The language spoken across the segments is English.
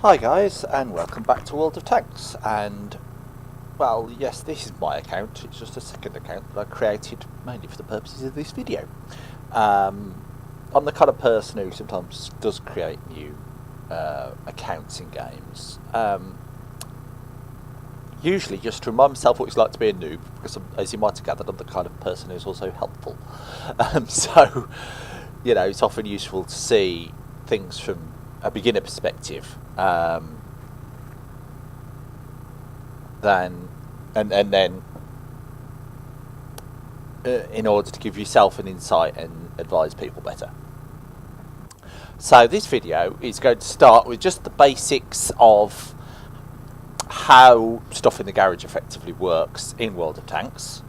Hi guys, and welcome back to World of Tanks. And well, yes, this is my account. It's just a second account that I created mainly for the purposes of this video. I'm the kind of person who sometimes does create new accounts in games, usually just to remind myself what it's like to be a noob, because as you might have gathered, I'm the kind of person who's also helpful. So you know, it's often useful to see things from a beginner perspective, then in order to give yourself an insight and advise people better. So this video is going to start with just the basics of how stuff in the garage effectively works in World of Tanks,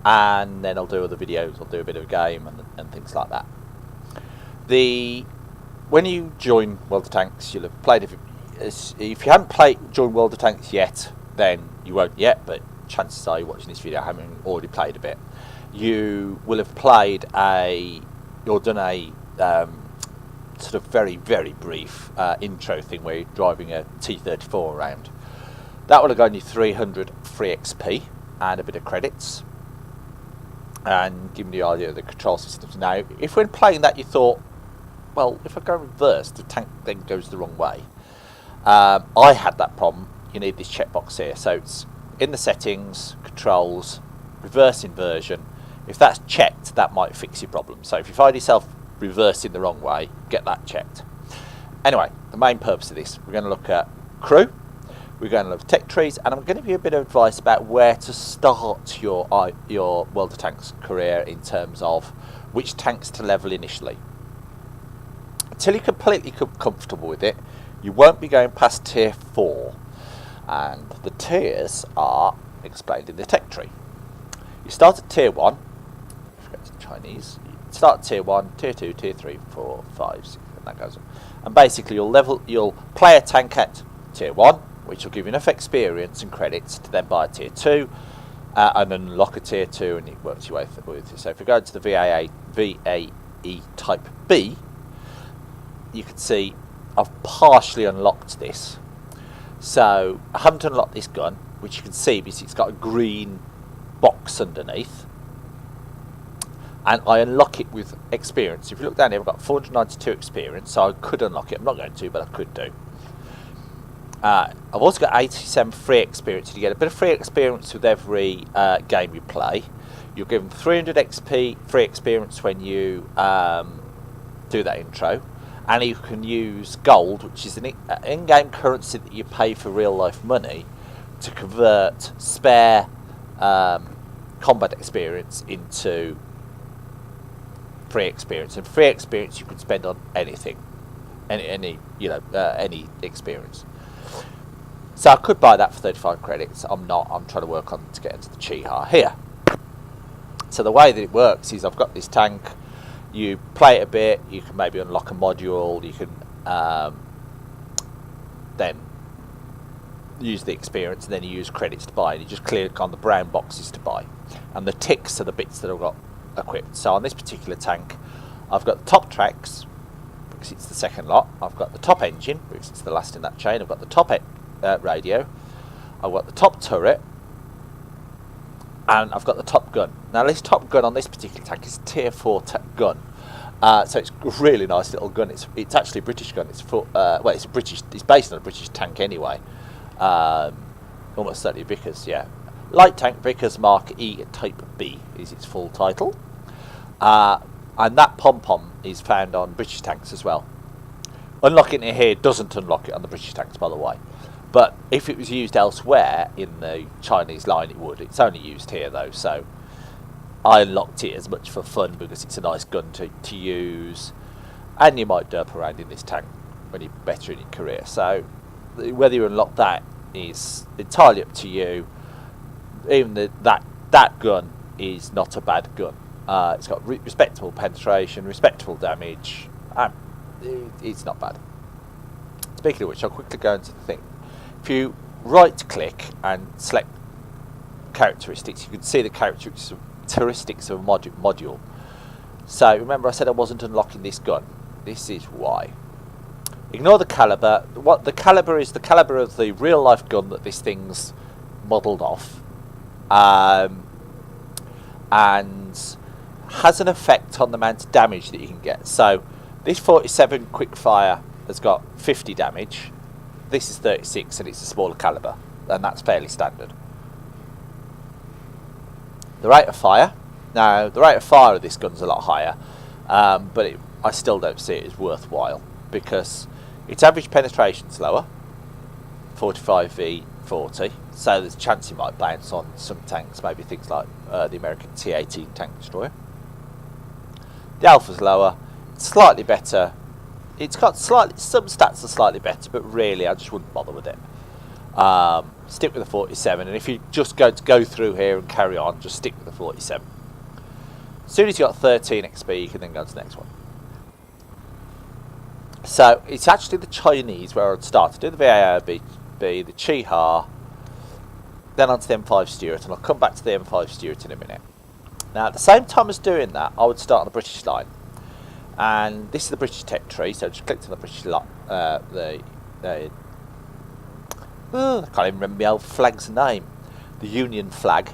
and then I'll do other videos. I'll do a bit of a game and things like that. When you join World of Tanks, you'll have played. If you haven't joined World of Tanks yet, then you won't yet, but chances are you're watching this video having already played a bit. You will have played or done a sort of very, very brief intro thing where you're driving a T-34 around. That will have gotten you 300 free XP and a bit of credits, and given you the idea of the control systems. Now, if when playing that you thought, well, if I go reverse, the tank then goes the wrong way. I had that problem. You need this checkbox here. So it's in the settings, controls, reverse inversion. If that's checked, that might fix your problem. So if you find yourself reversing the wrong way, get that checked. Anyway, the main purpose of this, we're going to look at crew, we're going to look at tech trees, and I'm going to give you a bit of advice about where to start your World of Tanks career in terms of which tanks to level initially. Until you're completely comfortable with it, you won't be going past tier 4, and the tiers are explained in the tech tree. You start at tier 1, if you go to Chinese, you start at tier 1, tier 2, tier 3, 4, 5, 6, and that goes on. And basically you'll play a tank at tier 1, which will give you enough experience and credits to then buy a tier 2, and unlock a tier 2, and it works your way through it. So if you go to the VAE type B, you can see I've partially unlocked this. So I haven't unlocked this gun, which you can see because it's got a green box underneath, and I unlock it with experience. If you look down here, I've got 492 experience, so I could unlock it. I'm not going to, but I could do. I've also got 87 free experience. You get a bit of free experience with every game you play. You're given 300 XP free experience when you do that intro. And you can use gold, which is an in-game currency that you pay for real-life money, to convert spare combat experience into free experience. And free experience you can spend on anything, any experience. So I could buy that for 35 credits. I'm not. I'm trying to work on to get into the Chiha here. So the way that it works is I've got this tank. You play it a bit, you can maybe unlock a module, you can then use the experience, and then you use credits to buy, and you just click on the brown boxes to buy. And the ticks are the bits that I've got equipped. So on this particular tank, I've got the top tracks, because it's the second lot. I've got the top engine, because it's the last in that chain. I've got the top radio. I've got the top turret. And I've got the top gun. Now this top gun on this particular tank is a tier 4 gun, so it's a really nice little gun. It's actually a British gun. It's it's based on a British tank anyway. Almost certainly Vickers, yeah. Light tank Vickers Mark E Type B is its full title, and that pom pom is found on British tanks as well. Unlocking it here doesn't unlock it on the British tanks, by the way. But if it was used elsewhere in the Chinese line, it would. It's only used here, though, so I unlocked it as much for fun because it's a nice gun to use, and you might derp around in this tank when you're better in your career. So whether you unlock that is entirely up to you. Even that gun is not a bad gun. It's got respectable penetration, respectable damage. It's not bad. Speaking of which, I'll quickly go into the thing. If you right click and select characteristics, you can see the characteristics of a module. So remember I said I wasn't unlocking this gun. This is why. Ignore the calibre. What the calibre is, the calibre of the real life gun that this thing's modelled off, and has an effect on the amount of damage that you can get. So this 47 quick fire has got 50 damage. This is 36 and it's a smaller calibre, and that's fairly standard. The rate of fire. Now, the rate of fire of this gun's a lot higher, but I still don't see it as worthwhile because its average penetration's lower, 45v40, so there's a chance it might bounce on some tanks, maybe things like the American T-18 tank destroyer. The alpha's lower, it's slightly better. It's got some stats are slightly better, but really I just wouldn't bother with it. Stick with the 47, and if you just go through here and carry on, just stick with the 47. As soon as you've got 13 XP, you can then go to the next one. So it's actually the Chinese where I'd start to do the VAOB, the Chi-Ha, then onto the M5 Stuart, and I'll come back to the M5 Stuart in a minute. Now, at the same time as doing that, I would start on the British line, and this is the British tech tree. So just click on the British line. I can't even remember the old flag's name, the Union flag,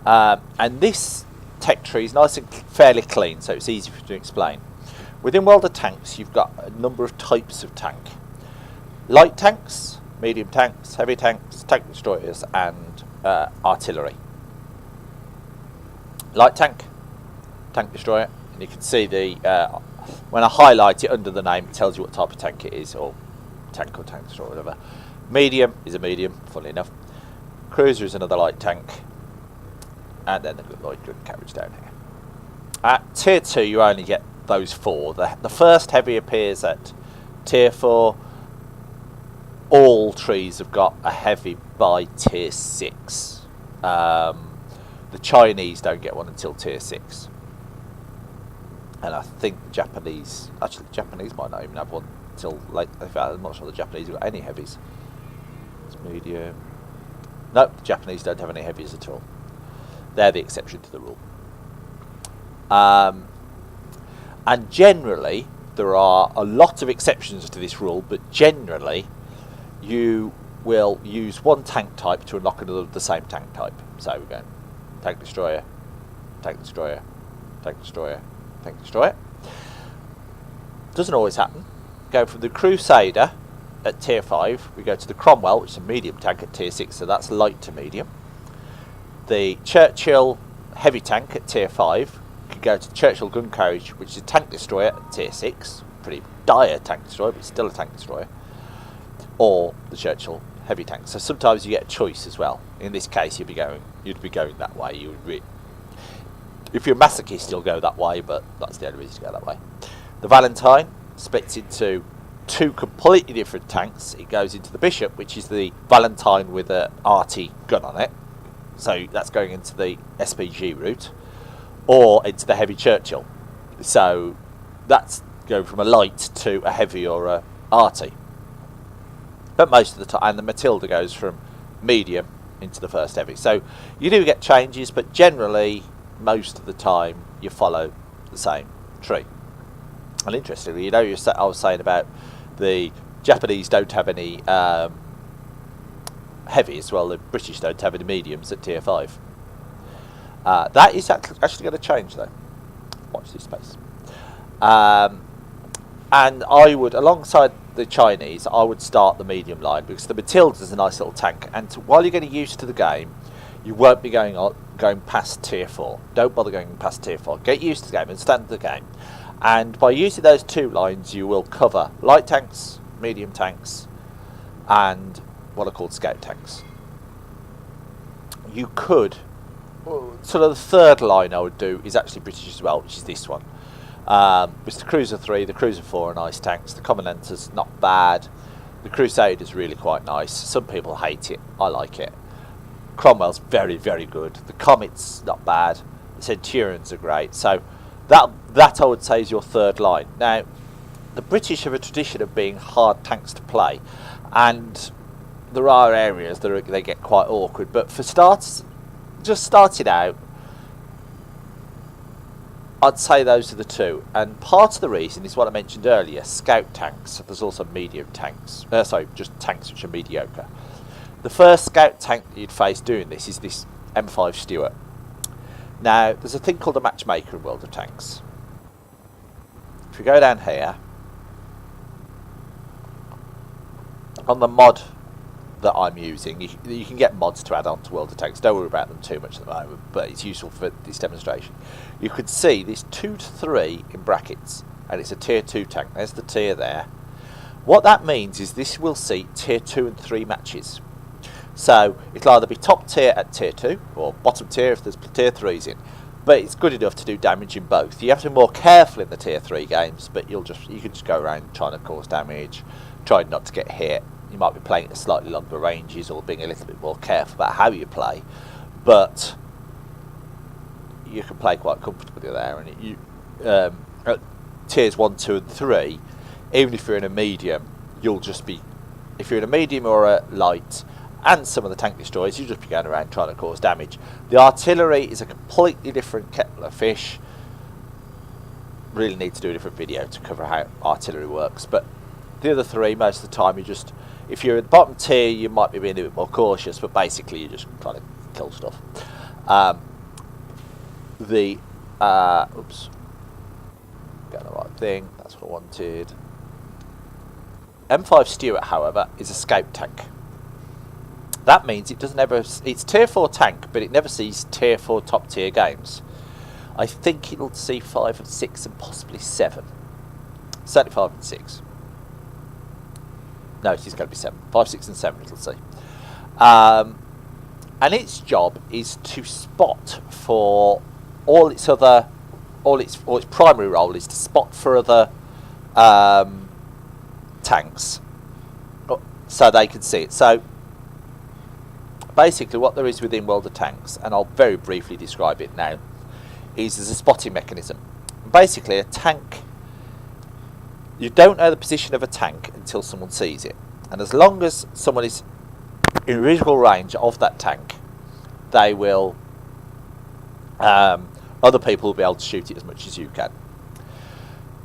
and this tech tree is nice and fairly clean, so it's easy to explain. Within World of Tanks, you've got a number of types of tank: light tanks, medium tanks, heavy tanks, tank destroyers, and artillery. Light tank, tank destroyer, and you can see the when I highlight it under the name, it tells you what type of tank it is, or tank destroyer, whatever. Medium is a medium, funnily enough. Cruiser is another light tank, and then the light gun carriage down here. At tier 2, you only get those 4. The first heavy appears at tier 4. All trees have got a heavy by tier 6. The Chinese don't get one until tier 6. And I think the Japanese, actually the Japanese might not even have one until late. In fact, I'm not sure the Japanese have got any heavies. It's medium. Nope, the Japanese don't have any heavies at all. They're the exception to the rule. And generally, there are a lot of exceptions to this rule, but generally, you will use one tank type to unlock another of the same tank type. So we're going tank destroyer, tank destroyer, tank destroyer, tank destroyer. Doesn't always happen. Go from the Crusader at tier 5, we go to the Cromwell, which is a medium tank at tier 6, so that's light to medium. The Churchill heavy tank at tier 5, you can go to the Churchill gun carriage, which is a tank destroyer at tier 6, pretty dire tank destroyer, but still a tank destroyer, or the Churchill heavy tank. So sometimes you get a choice as well. In this case, you'd be going that way. If you're a masochist, you'll go that way, but that's the only reason to go that way. The Valentine splits into 2 completely different tanks. It goes into the Bishop, which is the Valentine with a arty gun on it, so that's going into the SPG route, or into the heavy Churchill, so that's going from a light to a heavy or a arty. But most of the time, and the Matilda goes from medium into the first heavy. So you do get changes, but generally, most of the time, you follow the same tree. And interestingly, I was saying about the Japanese don't have any heavies. Well, the British don't have any mediums at tier 5. That is actually going to change, though. Watch this space. And I would, alongside the Chinese, I would start the medium line, because the Matilda is a nice little tank, and while you're getting used to the game, you won't be going past tier 4. Don't bother going past tier 4. Get used to the game, understand the game, and by using those 2 lines, you will cover light tanks, medium tanks, and what are called scout tanks. You could, sort of the 3rd line I would do is actually British as well, which is this one. It's the Cruiser 3, the Cruiser 4 are nice tanks. The Commandant's not bad. The Crusader's really quite nice. Some people hate it. I like it. Cromwell's very, very good. The Comet's not bad. The Centurions are great. So that I would say is your 3rd line. Now, the British have a tradition of being hard tanks to play, and there are areas that they get quite awkward. But for starters, just starting out, I'd say those are the two, and part of the reason is what I mentioned earlier, scout tanks. There's also medium tanks, sorry, just tanks which are mediocre. The first scout tank that you'd face doing this is this M5 Stuart. Now, there's a thing called a matchmaker in World of Tanks. If we go down here, on the mod that I'm using, you can get mods to add on to World of Tanks. Don't worry about them too much at the moment, but it's useful for this demonstration. You can see this 2 to 3 in brackets, and it's a tier 2 tank. There's the tier there. What that means is this will see tier 2 and 3 matches. So it'll either be top tier at tier 2 or bottom tier if there's tier 3s in, but it's good enough to do damage in both. You have to be more careful in the tier 3 games, but you can just go around trying to cause damage, trying not to get hit. You might be playing at slightly longer ranges or being a little bit more careful about how you play, but you can play quite comfortably there. And at tiers 1, 2 and 3, even if you're in a medium, you'll just be, if you're in a medium or a light and some of the tank destroyers, you'll just be going around trying to cause damage. The artillery is a completely different kettle of fish. Really need to do a different video to cover how artillery works, but the other three, most of the time, if you're at the bottom tier, you might be being a bit more cautious, but basically you're just trying to kill stuff. Oops, got the right thing, that's what I wanted. M5 Stuart, however, is a scout tank. That means it's tier 4 tank, but it never sees tier 4 top tier games. I think it'll see 5 and 6 and possibly 7. Certainly 5 and 6. No, it's going to be 7. 5, 6 and 7 it'll see. And its job is to spot for its primary role is to spot for other tanks so they can see it. So basically what there is within World of Tanks, and I'll very briefly describe it now, is there's a spotting mechanism. Basically a tank, you don't know the position of a tank until someone sees it, and as long as someone is in visual range of that tank, they will other people will be able to shoot it as much as you can.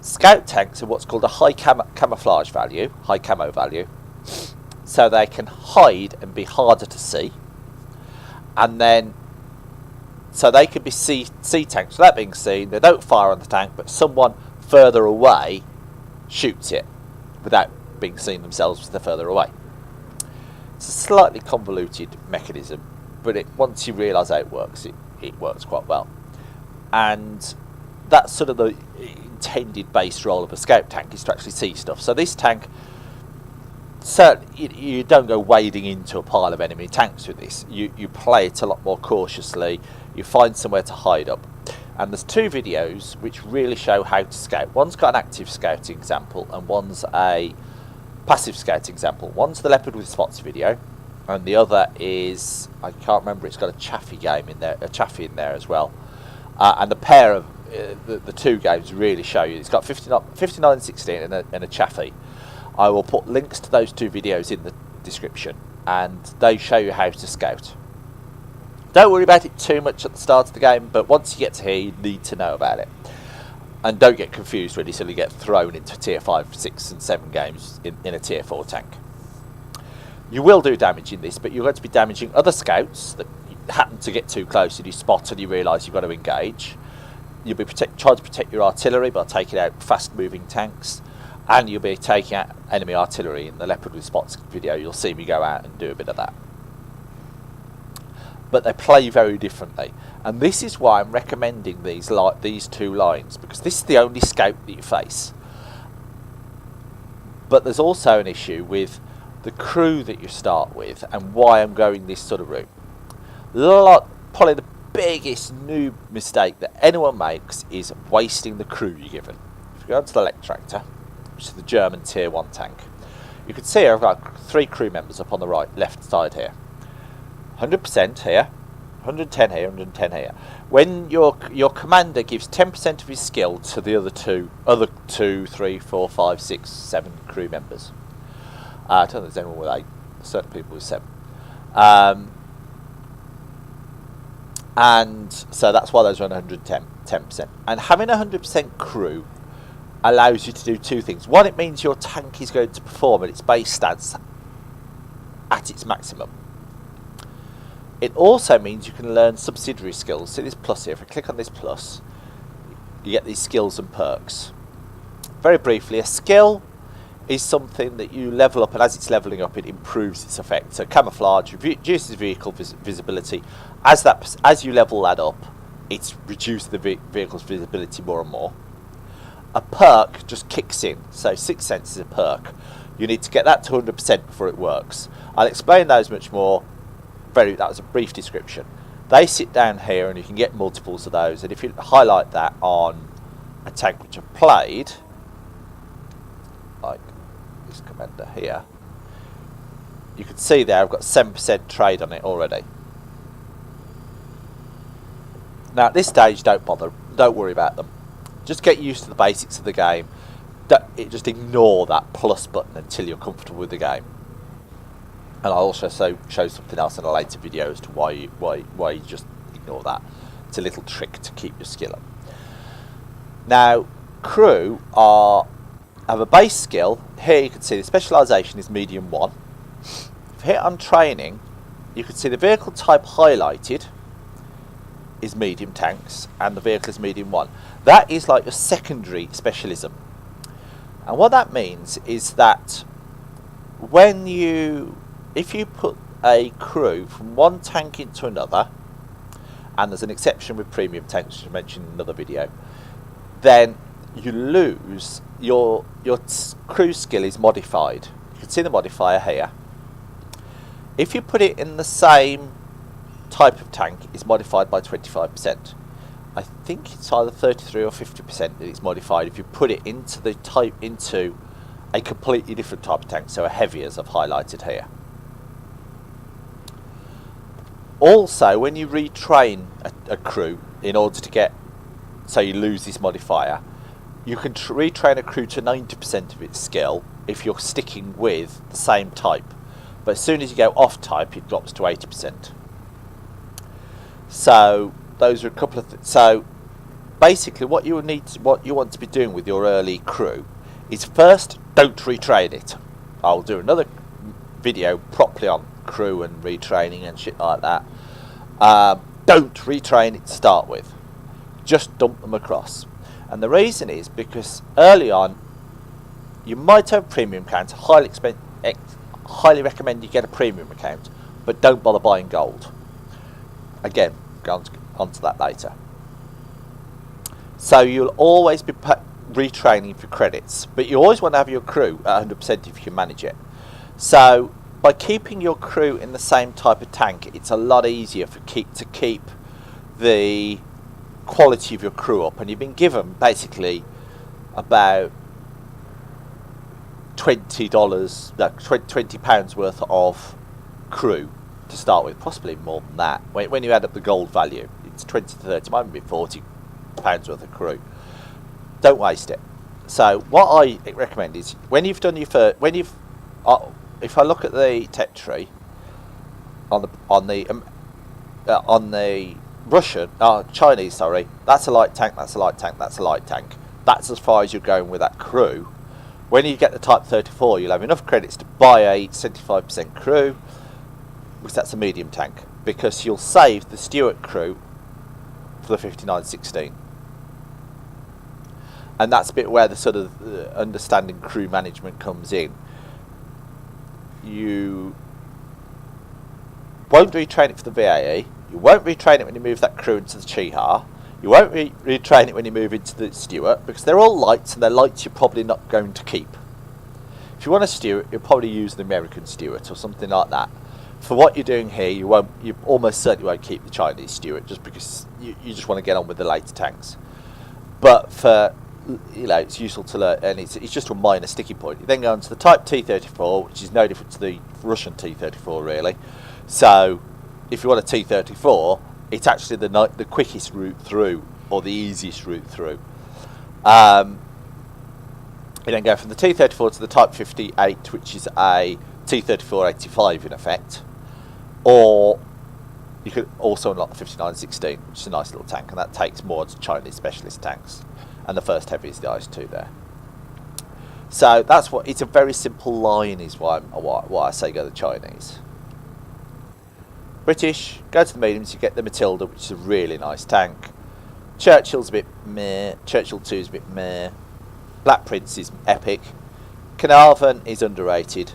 Scout tanks are what's called a high camouflage value, high camo value, so they can hide and be harder to see, and then so they can be C tanks without being seen. They don't fire on the tank, but someone further away shoots it without being seen themselves because they're further away. It's a slightly convoluted mechanism, but once you realise how it works quite well. And that's sort of the intended base role of a scout tank, is to actually see stuff. So this tank, certainly you don't go wading into a pile of enemy tanks with this. You play it a lot more cautiously. You find somewhere to hide up. And there's 2 videos which really show how to scout. One's got an active scouting example and one's a passive scouting example. One's the leopard with spots video, and the other is, I can't remember, it's got a chaffee game in there, a chaffee in there as well. And the pair of the 2 games really show you. It's got 5916 and a chaffee. I will put links to those 2 videos in the description, and they show you how to scout. Don't worry about it too much at the start of the game, but once you get to here, you need to know about it. And don't get confused really, so you get thrown into tier 5, 6 and 7 games in a tier 4 tank. You will do damage in this, but you're going to be damaging other scouts that happen to get too close and you spot and you realise you've got to engage. You'll be trying to protect your artillery by taking out fast moving tanks, and you'll be taking out enemy artillery. In the leopard with spots video, you'll see me go out and do a bit of that. But they play very differently, and this is why I'm recommending these 2 lines, because this is the only scout that you face. But there's also an issue with the crew that you start with, and why I'm going this sort of route. Probably the biggest noob mistake that anyone makes is wasting the crew you're given. If you go onto the Lectractor, which is the German tier 1 tank, you can see I've got 3 crew members up on the left side here. 100% here, 110 here, 110 here. When your commander gives 10% of his skill to the other two, 3, 4, 5, 6, 7 crew members. I don't think there's anyone with 8. Certain people with 7. And so that's why those are on 110. 10%. And having 100% crew allows you to do two things. One, it means your tank is going to perform at its base stats at its maximum. It also means you can learn subsidiary skills. See this plus here. If I click on this plus, you get these skills and perks. Very briefly, a skill is something that you level up, and as it's leveling up, it improves its effect. So camouflage reduces vehicle visibility. As you level that up, it's reduced the vehicle's visibility more and more. A perk just kicks in. So 6 cents is a perk. You need to get that to 100% before it works. I'll explain those much more. That was a brief description. They sit down here, and you can get multiples of those. And if you highlight that on a tank which I've played, like this commander here, you can see there I've got 7% trade on it already. Now at this stage, don't worry about them. Just get used to the basics of the game. Just ignore that plus button until you're comfortable with the game. And I'll also show something else in a later video as to why you just ignore that. It's a little trick to keep your skill up. Now, crew have a base skill. Here you can see the specialisation is medium 1. If you hit on training, you can see the vehicle type highlighted is medium tanks, and the vehicle is medium 1. That is like your secondary specialism. And what that means is that if you put a crew from one tank into another, and there's an exception with premium tanks, which I mentioned in another video, then you lose your crew skill is modified. You can see the modifier here. If you put it in the same type of tank, it's modified by 25%. I think it's either 33 or 50% that it's modified if you put it into a completely different type of tank, so a heavy, as I've highlighted here. Also, when you retrain a crew in order to get, so you lose this modifier, you can retrain a crew to 90% of its skill if you're sticking with the same type. But as soon as you go off type, it drops to 80%. So those are a couple of so basically what you want to be doing with your early crew is, first, don't retrain it. I'll do another video properly on crew and retraining and shit like that. Don't retrain it to start with. Just dump them across. And the reason is because early on you might have a premium account. Highly recommend you get a premium account, but don't bother buying gold. Again, go on to that later. So you'll always be retraining for credits, but you always want to have your crew at 100% if you can manage it. So by keeping your crew in the same type of tank, it's a lot easier to keep the quality of your crew up, and you've been given basically about £20 worth of crew to start with, possibly more than that. When you add up the gold value, it's 20 to 30, might be £40 worth of crew. Don't waste it. So what I recommend is, when you've done your first, if I look at the tech tree on the Russian, Chinese, sorry, that's a light tank, that's a light tank, that's a light tank. That's as far as you're going with that crew. When you get the Type 34, you'll have enough credits to buy a 75% crew, because that's a medium tank, because you'll save the Stuart crew for the 5916. And that's a bit where the sort of understanding crew management comes in. You won't retrain it for the VAE. You won't retrain it when you move that crew into the Chihar. You won't retrain it when you move into the Stuart, because they're all lights, and they're lights you're probably not going to keep. If you want a Stuart, you'll probably use the American Stuart or something like that. For what you're doing here, you almost certainly won't keep the Chinese Stuart, just because you just want to get on with the later tanks. But for, it's useful to learn, and it's just a minor sticking point. You then go on to the Type T-34, which is no different to the Russian T-34, really. So if you want a T-34, it's actually the quickest route through, or the easiest route through. You then go from the T-34 to the Type 58, which is a T-34-85 in effect, or You could also unlock the 5916, which is a nice little tank, and that takes more Chinese specialist tanks. And the first heavy is the IS-2 there. So that's what, it's a very simple line is why I say go the Chinese. British, go to the mediums, you get the Matilda, which is a really nice tank. Churchill's a bit meh, Churchill 2 is a bit meh. Black Prince is epic. Carnarvon is underrated.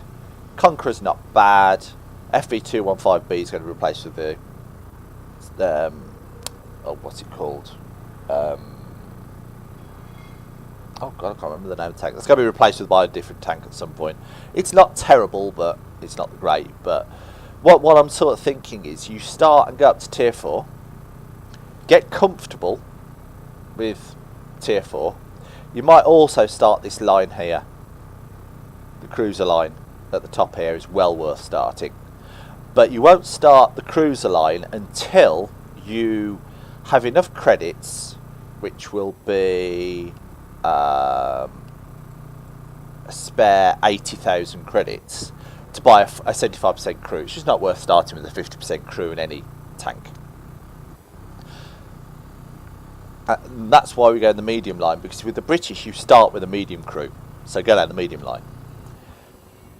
Conqueror's not bad. FV215B is going to replace with the what's it called? Oh god, I can't remember the name of the tank. That's going to be replaced with by a different tank at some point. It's not terrible, but it's not great. But what I'm sort of thinking is, you start and go up to tier 4, get comfortable with tier 4. You might also start this line here. The cruiser line at the top here is well worth starting. But you won't start the cruiser line until you have enough credits, which will be a spare 80,000 credits, to buy a 75% crew. It's just not worth starting with a 50% crew in any tank. And that's why we go in the medium line, because with the British you start with a medium crew, so go down the medium line.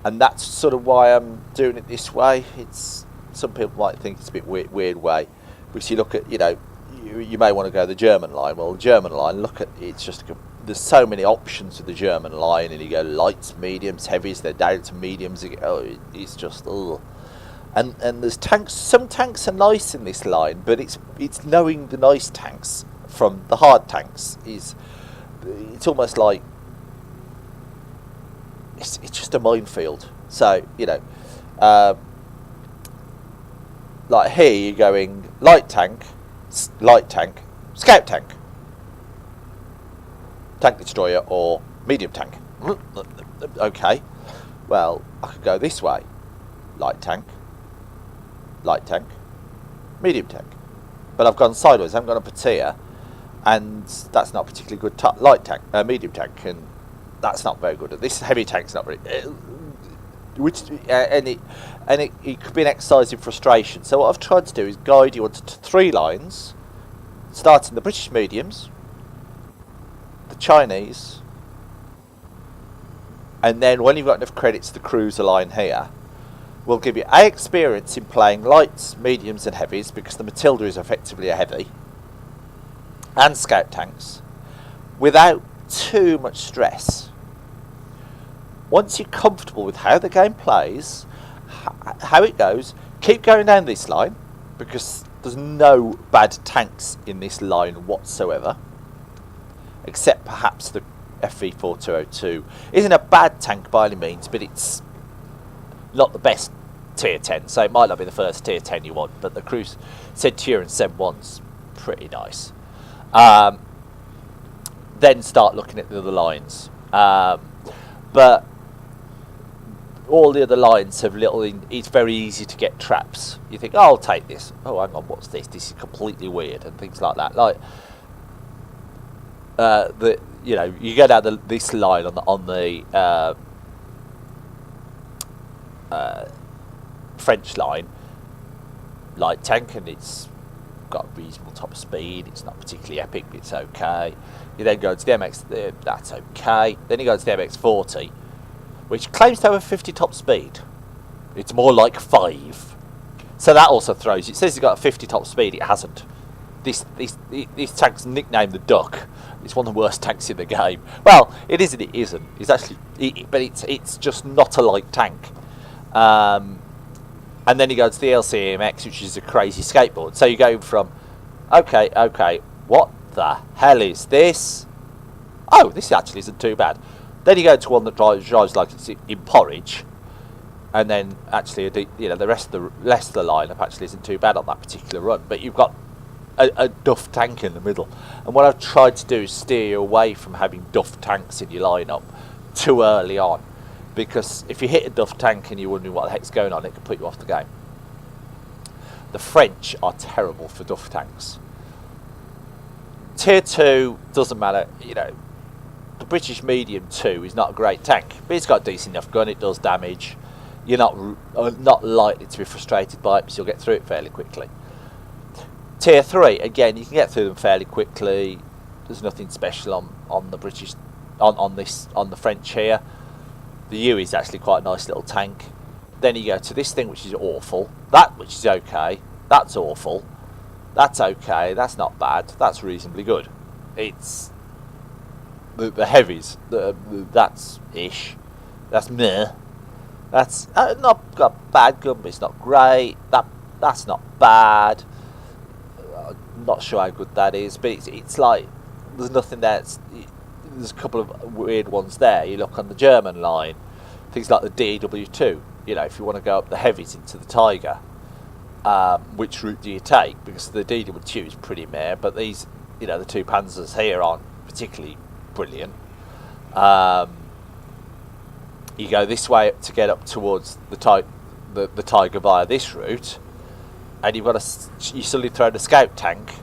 And that's sort of why I'm doing it this way. It's, some people might think it's a bit weird way, because you look at, you know, you may want to go the German line. Well, the German line, look at, it's just, there's so many options with the German line, and you go lights, mediums, heavies, they're down to mediums. It's just, ugh. And there's tanks. Some tanks are nice in this line, but it's knowing the nice tanks from the hard tanks it's almost like it's just a minefield. So, you know, like here you're going light tank, scout tank, tank destroyer, or medium tank. Okay, well, I could go this way: light tank, medium tank. But I've gone sideways. I haven't gone up a tier, and that's not particularly good. Medium tank, and that's not very good. This heavy tank's not very. It could be an exercise in frustration. So what I've tried to do is guide you onto 3 lines, starting the British mediums, the Chinese, and then when you've got enough credits, the cruiser line here will give you experience in playing lights, mediums, and heavies, because the Matilda is effectively a heavy, and scout tanks, without too much stress. Once you're comfortable with how the game plays, how it goes, keep going down this line, because there's no bad tanks in this line whatsoever, except perhaps the FV4202 isn't a bad tank by any means, but it's not the best tier 10, so it might not be the first tier 10 you want, but the Cruise Centurion 7-1's pretty nice. Then start looking at the other lines, but all the other lines have it's very easy to get traps. You think, oh, I'll take this. Oh, hang on, what's this? This is completely weird, and things like that. Like you go down this line on the French line, light tank, and it's got a reasonable top speed. It's not particularly epic, but it's okay. You then go to the MX, that's okay. Then you go to the MX40, which claims to have a 50 top speed. It's more like 5. So that also throws you. It says it's got a 50 top speed. It hasn't. This tank's nicknamed the Duck. It's one of the worst tanks in the game. Well, it is and it isn't. It's actually, but it's just not a light tank. And then you go to the LCMX, which is a crazy skateboard. So you go from, okay, what the hell is this? Oh, this actually isn't too bad. Then you go to one that drives like it's in porridge, and then actually, the rest of the lineup actually isn't too bad on that particular run. But you've got a duff tank in the middle, and what I've tried to do is steer you away from having duff tanks in your lineup too early on, because if you hit a duff tank and you're wondering what the heck's going on, it can put you off the game. The French are terrible for duff tanks. Tier 2 doesn't matter, the British medium 2 is not a great tank, but it's got a decent enough gun, it does damage. You're not likely to be frustrated by it, because you'll get through it fairly quickly. Tier 3, again, you can get through them fairly quickly. There's nothing special on the British, on the French here. The U is actually quite a nice little tank. Then you go to this thing, which is awful. That, which is okay. That's awful. That's okay. That's not bad. That's reasonably good. It's the heavies. That's ish. That's meh. That's not got bad gun, but it's not great. That's not bad. I'm not sure how good that is, but it's like there's nothing there. There's a couple of weird ones there. You look on the German line, things like the DW2. You know, if you want to go up the heavies into the Tiger, which route do you take? Because the DW2 is pretty meh, but these, you know, the two Panzers here aren't particularly brilliant. You go this way to get up towards the Tiger via this route, and you suddenly throw in a scout tank,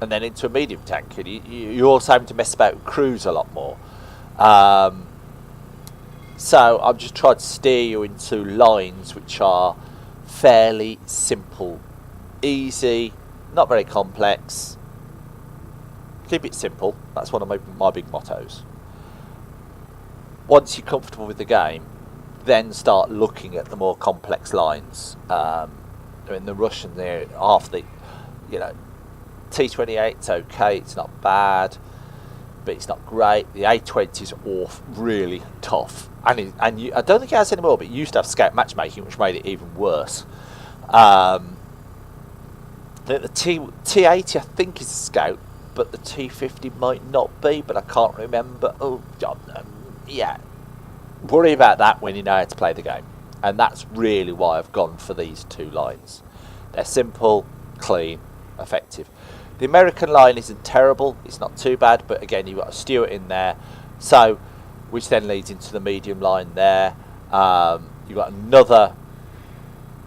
and then into a medium tank, and you're also having to mess about with crews a lot more. So I'm just trying to steer you into lines which are fairly simple, easy, not very complex. Keep it simple. That's one of my big mottos. Once you're comfortable with the game, then start looking at the more complex lines. I mean, the Russian there, half the, you know, T-28's okay, it's not bad, but it's not great. The A-20's really tough, and I don't think it has anymore, but it used to have scout matchmaking, which made it even worse. The T-80 I think is a scout, but the T-50 might not be, but I can't remember. Oh, yeah. Worry about that when you know how to play the game, and that's really why I've gone for these two lines. They're simple, clean, effective. The American line isn't terrible, it's not too bad, but again you've got a Stewart in there, so which then leads into the medium line there. You've got another,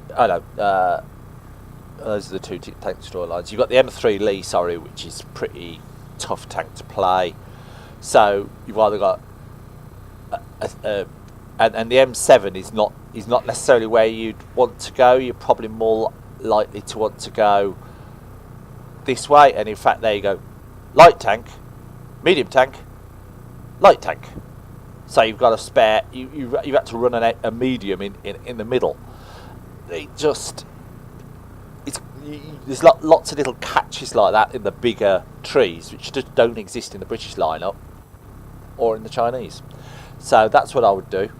those are the two tank destroyer lines. You've got the M3 Lee, sorry, which is pretty tough tank to play. So you've either got and the M7 is not necessarily where you'd want to go. You're probably more likely to want to go this way, and in fact there you go, light tank, medium tank, light tank. So you've got a spare, you've had to run a medium in the middle. There's lots of little catches like that in the bigger trees, which just don't exist in the British lineup or in the Chinese. So that's what I would do.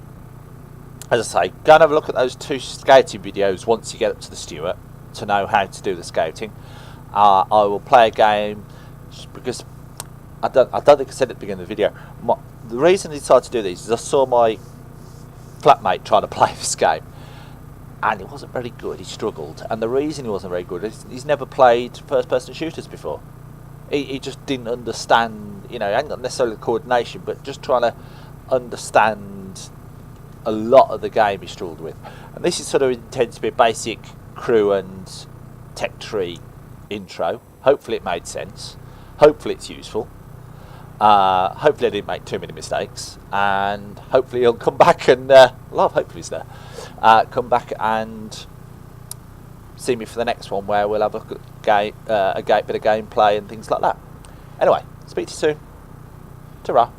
As I say, go and have a look at those two scouting videos once you get up to the Stewart to know how to do the scouting. I will play a game because I don't think I said at the beginning of the video. The reason I decided to do these is I saw my flatmate trying to play this game, and he wasn't very good. He struggled, and the reason he wasn't very good is he's never played first-person shooters before. He just didn't understand. You know, he ain't got necessarily the coordination, but just trying to understand a lot of the game he struggled with. And this is sort of intended to be a basic crew and tech tree intro. Hopefully it made sense. Hopefully it's useful. Hopefully I didn't make too many mistakes, and hopefully he'll come back and hopefully he's there. Come back and see me for the next one, where we'll have a bit of gameplay and things like that. Anyway, speak to you soon. Ta-ra.